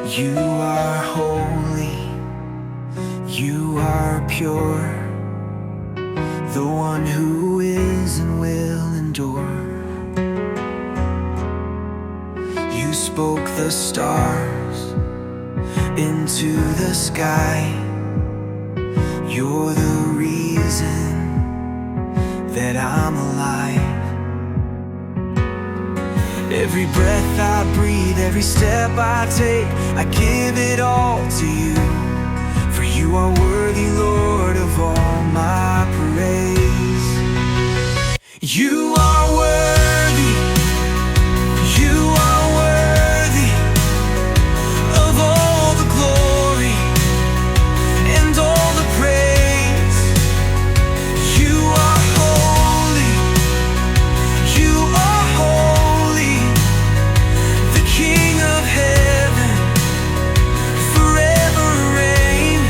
You are holy, you are pure, the one who is and will endure. You spoke the stars into the sky. You're the reason that I'm alive. Every breath I breathe, every step I take, I give it all to you. For you are worthy, Lord, of all my praise. You are worthy, you are worthy of all the glory and all the praise. You are holy, you are holy, the King of heaven, forever reign.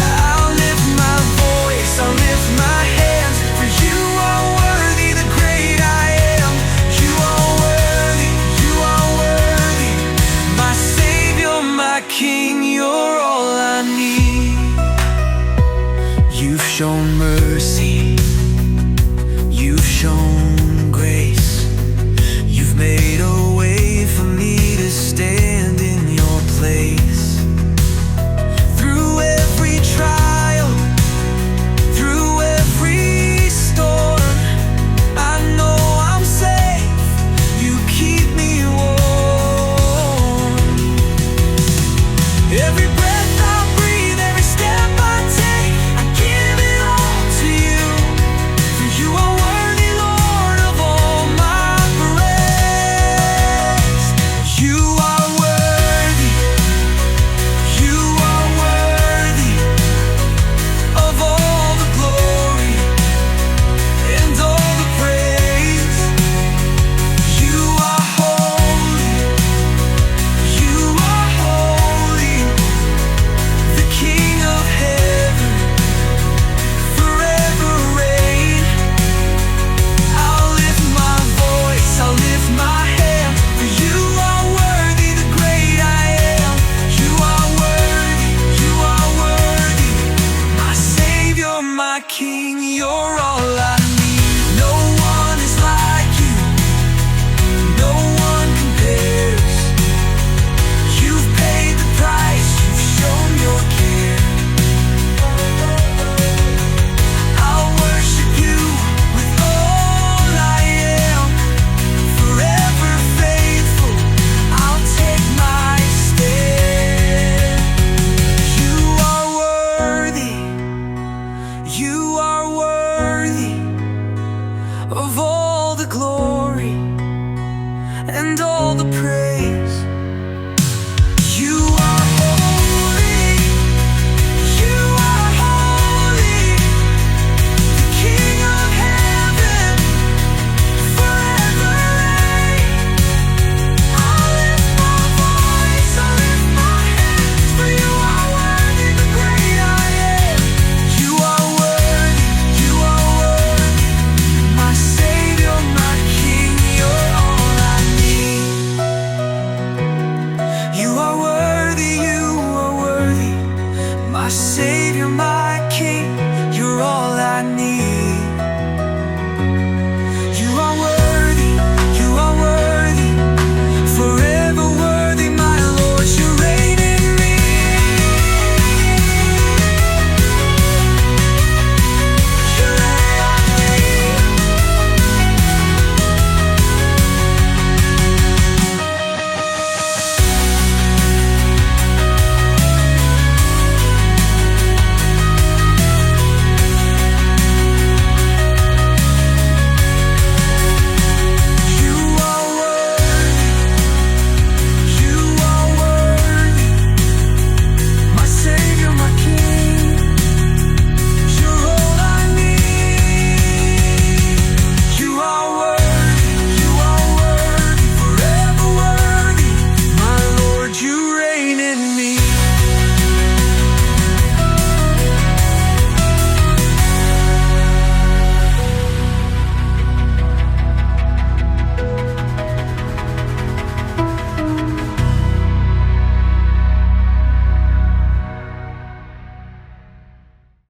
I'll lift my voice, I'll lift my hands, for you are worthy, the great I am. You are worthy, you are worthy, my Savior, my King, you're all I need. You've shown mercy, you've shown grace, you've made a way for me to stand in your place. Through every trial, through every storm, I know I'm safe, you keep me warm. Every breath I breathe, every step I take, I give it all to you. For you are worthy, Lord, of all my praise. You are worthy, you are worthy of all the glory and all the praise. You are holy, you are holy, the King of heaven, forever reign. I'll lift my voice, I'll lift my hand, for you are worthy, the great I am. You are worthy, you are worthy, my Savior, my King, you're all I need. No one is like you, no one compares. You've paid the price, you've shown your care. I'll worship you with all I am, forever faithful, I'll take my stand. You are worthy, you are worthy of all the glory and all the praise.